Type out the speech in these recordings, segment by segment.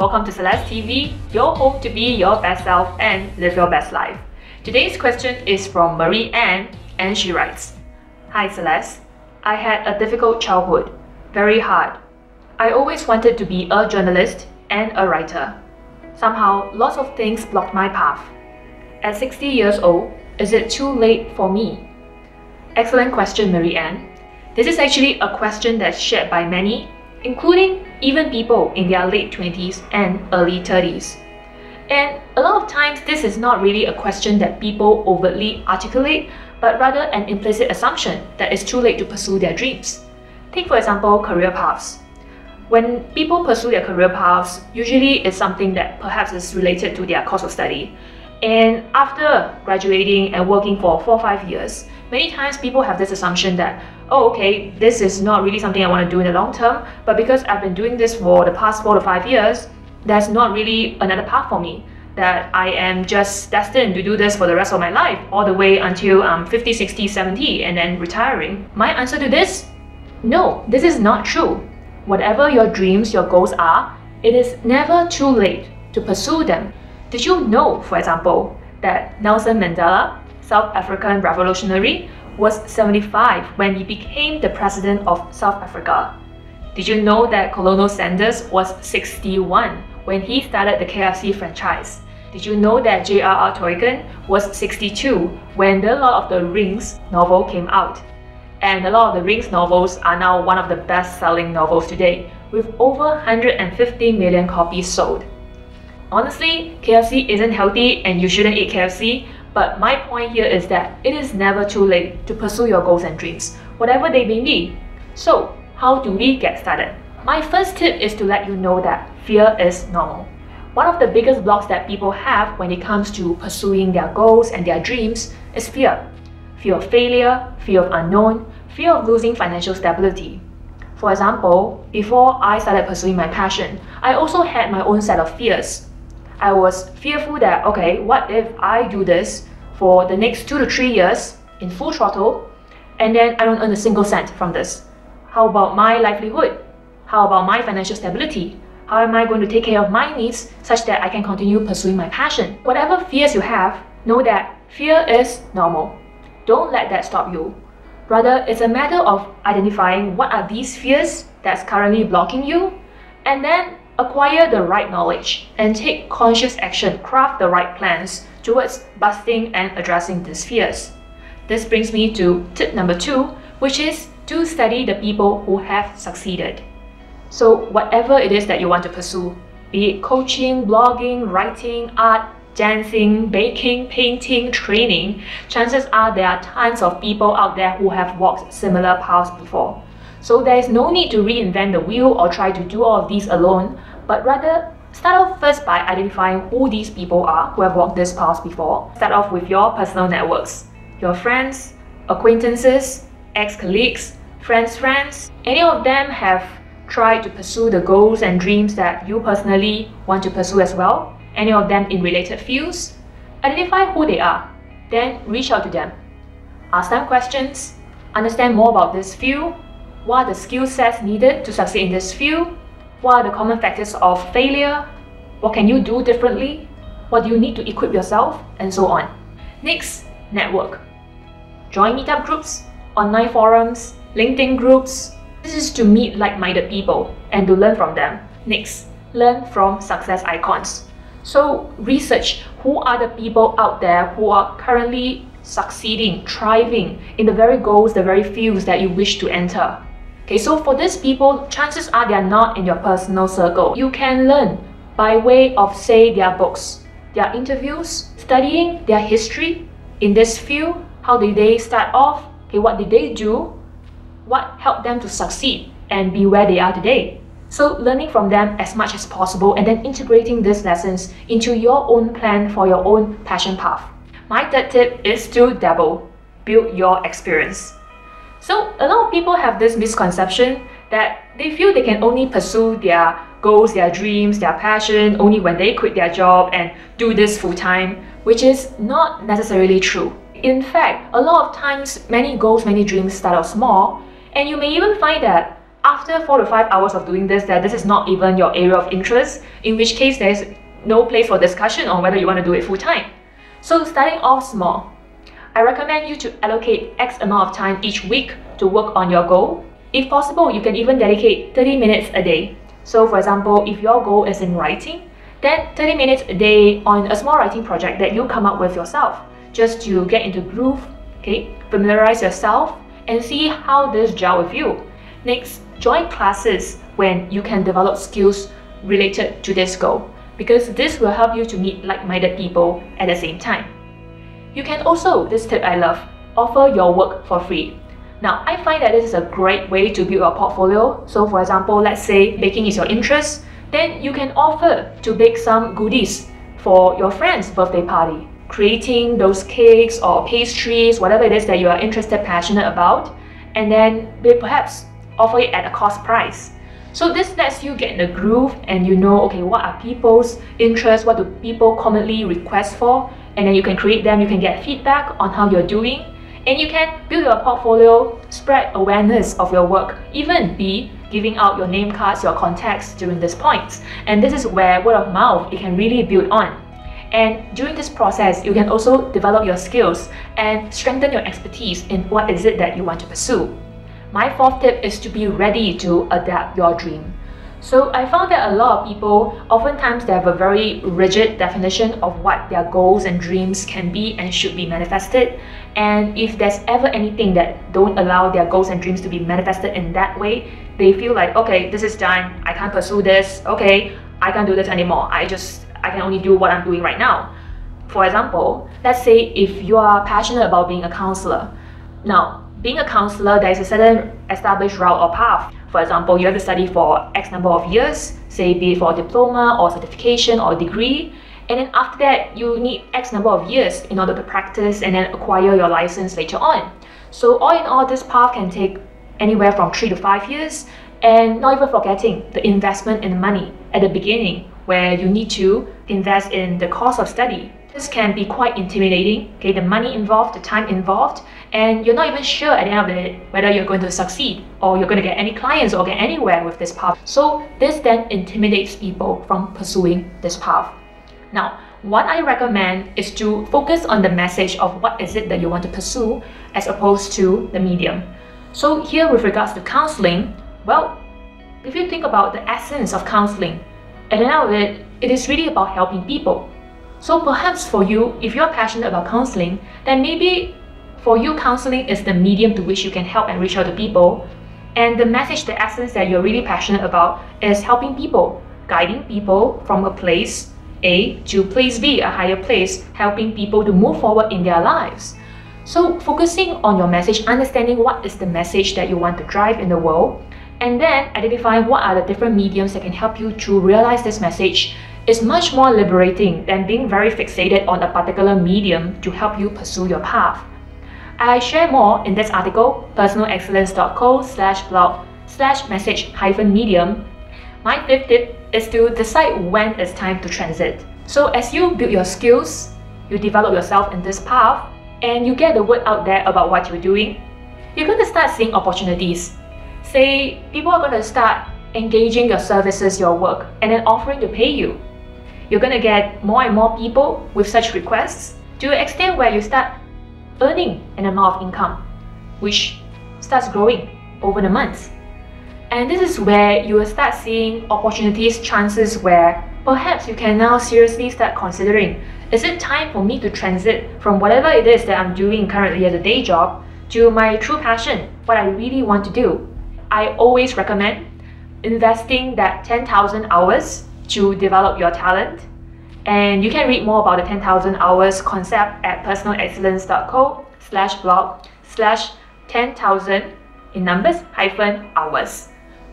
Welcome to Celes TV, your home to be your best self and live your best life. Today's question is from Marie Ann, and she writes, Hi Celes, I had a difficult childhood, very hard. I always wanted to be a journalist and a writer. Somehow, lots of things blocked my path. At 60 years old, is it too late for me? Excellent question, Marie Ann. This is actually a question that's shared by many, including even people in their late 20s and early 30s. And a lot of times, this is not really a question that people overtly articulate, but rather an implicit assumption that it's too late to pursue their dreams. Take for example, career paths. When people pursue their career paths, usually it's something that perhaps is related to their course of study. And after graduating and working for 4 or 5 years, many times people have this assumption that, oh, okay, this is not really something I want to do in the long term, but because I've been doing this for the past 4 to 5 years, there's not really another path for me, that I am just destined to do this for the rest of my life, all the way until I'm 50, 60, 70, and then retiring. My answer to this? No, this is not true. Whatever your dreams, your goals are, it is never too late to pursue them. Did you know, for example, that Nelson Mandela, South African revolutionary, was 75 when he became the president of South Africa? Did you know that Colonel Sanders was 61 when he started the KFC franchise? Did you know that J.R.R. Tolkien was 62 when the Lord of the Rings novel came out? And the Lord of the Rings novels are now one of the best-selling novels today, with over 150 million copies sold. Honestly, KFC isn't healthy and you shouldn't eat KFC, but my point here is that it is never too late to pursue your goals and dreams, whatever they may be. So, how do we get started? My first tip is to let you know that fear is normal. One of the biggest blocks that people have when it comes to pursuing their goals and their dreams is fear. Fear of failure, fear of unknown, fear of losing financial stability. For example, before I started pursuing my passion, I also had my own set of fears. I was fearful that, okay, what if I do this for the next 2 to 3 years in full throttle and then I don't earn a single cent from this? How about my livelihood? How about my financial stability? How am I going to take care of my needs such that I can continue pursuing my passion? Whatever fears you have, know that fear is normal. Don't let that stop you. Rather, it's a matter of identifying what are these fears that's currently blocking you, and then acquire the right knowledge and take conscious action, craft the right plans towards busting and addressing these fears. This brings me to tip number 2, which is to study the people who have succeeded. So whatever it is that you want to pursue, be it coaching, blogging, writing, art, dancing, baking, painting, training, chances are there are tons of people out there who have walked similar paths before. So there is no need to reinvent the wheel or try to do all of these alone, but rather start off first by identifying who these people are who have walked this path before. Start off with your personal networks, your friends, acquaintances, ex-colleagues, friends. Any of them have tried to pursue the goals and dreams that you personally want to pursue as well? Any of them in related fields? Identify who they are, then reach out to them. Ask them questions, understand more about this field. What are the skill sets needed to succeed in this field? What are the common factors of failure? What can you do differently? What do you need to equip yourself? And so on. Next, network. Join meetup groups, online forums, LinkedIn groups. This is to meet like-minded people and to learn from them. Next, learn from success icons. So research who are the people out there who are currently succeeding, thriving in the very goals, the very fields that you wish to enter. Okay, so for these people, chances are they are not in your personal circle. You can learn by way of, say, their books, their interviews, studying their history in this field. How did they start off? Okay, what did they do? What helped them to succeed and be where they are today? So learning from them as much as possible and then integrating these lessons into your own plan for your own passion path. My third tip is to dabble, build your experience. So a lot of people have this misconception that they feel they can only pursue their goals, their dreams, their passion only when they quit their job and do this full-time, which is not necessarily true. In fact, a lot of times, many goals, many dreams start out small, and you may even find that after 4 to 5 hours of doing this, that this is not even your area of interest, in which case there's no place for discussion on whether you want to do it full time. So starting off small, I recommend you to allocate X amount of time each week to work on your goal. If possible, you can even dedicate 30 minutes a day. So for example, if your goal is in writing, then 30 minutes a day on a small writing project that you come up with yourself, just to get into groove, okay, familiarize yourself and see how this gel with you. Next, join classes when you can develop skills related to this goal, because this will help you to meet like-minded people at the same time. You can also, this tip I love, offer your work for free. Now, I find that this is a great way to build your portfolio. So for example, let's say baking is your interest, then you can offer to bake some goodies for your friend's birthday party. Creating those cakes or pastries, whatever it is that you are interested, passionate about, and then perhaps offer it at a cost price. So this lets you get in the groove and you know, okay, what are people's interests, what do people commonly request for, and then you can create them, you can get feedback on how you're doing, and you can build your portfolio, spread awareness of your work, even be giving out your name cards, your contacts during this point. And this is where word of mouth, it can really build on. And during this process, you can also develop your skills and strengthen your expertise in what is it that you want to pursue. My fourth tip is to be ready to adapt your dream. So I found that a lot of people, oftentimes they have a very rigid definition of what their goals and dreams can be and should be manifested. And if there's ever anything that don't allow their goals and dreams to be manifested in that way, they feel like, okay, this is done, I can't pursue this, okay, I can't do this anymore, I can only do what I'm doing right now. For example, let's say if you are passionate about being a counselor. Now, being a counselor, there is a certain established route or path. For example, you have to study for X number of years, say be it for a diploma or certification or degree, and then after that, you need X number of years in order to practice and then acquire your license later on. So all in all, this path can take anywhere from 3 to 5 years, and not even forgetting the investment in money at the beginning, where you need to invest in the cost of study. This can be quite intimidating, okay, the money involved, the time involved, and you're not even sure at the end of it whether you're going to succeed or you're going to get any clients or get anywhere with this path. So this then intimidates people from pursuing this path. Now, what I recommend is to focus on the message of what is it that you want to pursue as opposed to the medium. So here with regards to counseling, well, if you think about the essence of counseling, at the end of it, it is really about helping people. So perhaps for you, if you're passionate about counseling, then maybe for you, counseling is the medium to which you can help and reach out to people. And the message, the essence that you're really passionate about is helping people, guiding people from a place A to place B, a higher place, helping people to move forward in their lives. So focusing on your message, understanding what is the message that you want to drive in the world, and then identifying what are the different mediums that can help you to realize this message is much more liberating than being very fixated on a particular medium to help you pursue your path. I share more in this article, personalexcellence.co/blog/message-medium. My fifth tip is to decide when it's time to transit. So as you build your skills, you develop yourself in this path, and you get the word out there about what you're doing, you're going to start seeing opportunities. Say, people are going to start engaging your services, your work, and then offering to pay you. You're going to get more and more people with such requests to the extent where you start earning an amount of income, which starts growing over the months. And this is where you will start seeing opportunities, chances where perhaps you can now seriously start considering, is it time for me to transit from whatever it is that I'm doing currently as a day job to my true passion, what I really want to do? I always recommend investing that 10,000 hours to develop your talent. And you can read more about the 10,000 hours concept at personalexcellence.co/blog/10,000 in numbers -hours.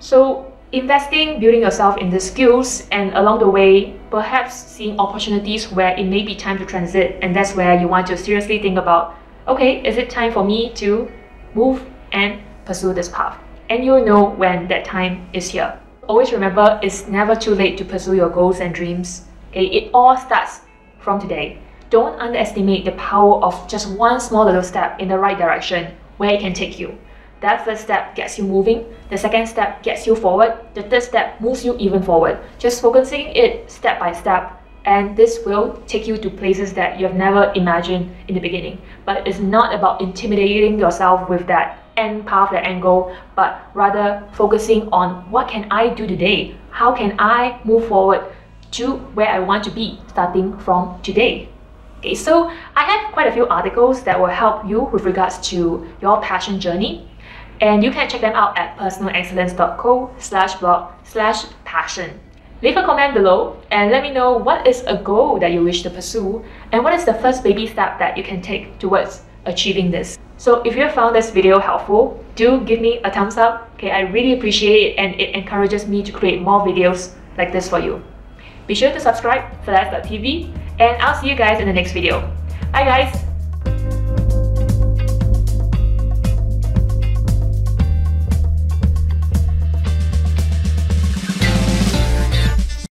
So investing, building yourself in the skills, and along the way, perhaps seeing opportunities where it may be time to transit, and that's where you want to seriously think about, okay, is it time for me to move and pursue this path? And you'll know when that time is here. Always remember, it's never too late to pursue your goals and dreams. Okay, it all starts from today. Don't underestimate the power of just one small little step in the right direction, where it can take you. that first step gets you moving, the second step gets you forward, the third step moves you even forward. Just focusing it step by step, and this will take you to places that you have never imagined in the beginning. But it's not about intimidating yourself with that end path, that end goal, but rather focusing on what can I do today? How can I move forward to where I want to be starting from today? Okay, so I have quite a few articles that will help you with regards to your passion journey, and you can check them out at personalexcellence.co/blog/passion. Leave a comment below and let me know what is a goal that you wish to pursue and what is the first baby step that you can take towards achieving this. So if you have found this video helpful, do give me a thumbs up. Okay, I really appreciate it and it encourages me to create more videos like this for you. Be sure to subscribe, Celes.tv, and I'll see you guys in the next video. Bye guys!